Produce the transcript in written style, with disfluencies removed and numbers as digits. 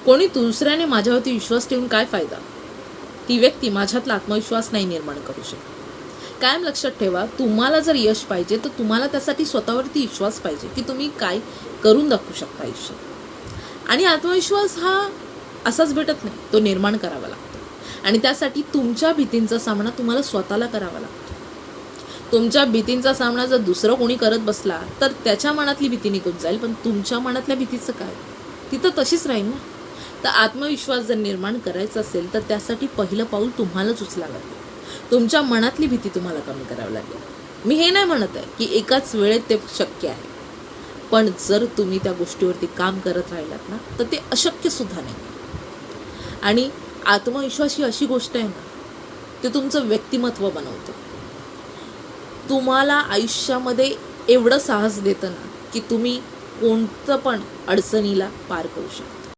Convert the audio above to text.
कोणी दुसऱ्याने माझ्यावरती विश्वास ठेवून काय फायदा? ती व्यक्ती माझ्यातला आत्मविश्वास नाही निर्माण करू शकत. कायम लक्षात ठेवा, तुम्हाला जर यश पाहिजे तर तुम्हाला त्यासाठी स्वतःवरती विश्वास पाहिजे की तुम्ही काय करून दाखवू शकता आयुष्यात. आणि आत्मविश्वास हा असाच भेटत नाही, तो निर्माण करावा लागतो. आणि त्यासाठी तुमच्या भीतींचा सामना तुम्हाला स्वतःला करावा लागतो. तुमच्या भीतींचा सामना जर दुसरं कोणी करत बसला तर त्याच्या मनातली भीती निघून जाईल, पण तुमच्या मनातल्या भीतीचं काय? ती तर तशीच राहील ना. तर आत्मविश्वास जर निर्माण करायचा असेल तर त्यासाठी पहिलं पाऊल तुम्हालाच उचलावं लागेल. तुमच्या मनातली भीती तुम्हाला कमी करावी लागेल. मी हे नाही म्हणत आहे की एकाच वेळेत ते शक्य आहे, पण जर तुम्ही त्या गोष्टीवरती काम करत राहिलात ना तर ते अशक्य सुद्धा नाही. आणि आत्मविश्वास ही अशी गोष्ट आहे ना, ते तुमचं व्यक्तिमत्व बनवतं. तुम्हाला आयुष्यामध्ये एवढं साहस देतं ना की तुम्ही कोणतं पण अडचणीला पार करू शकता.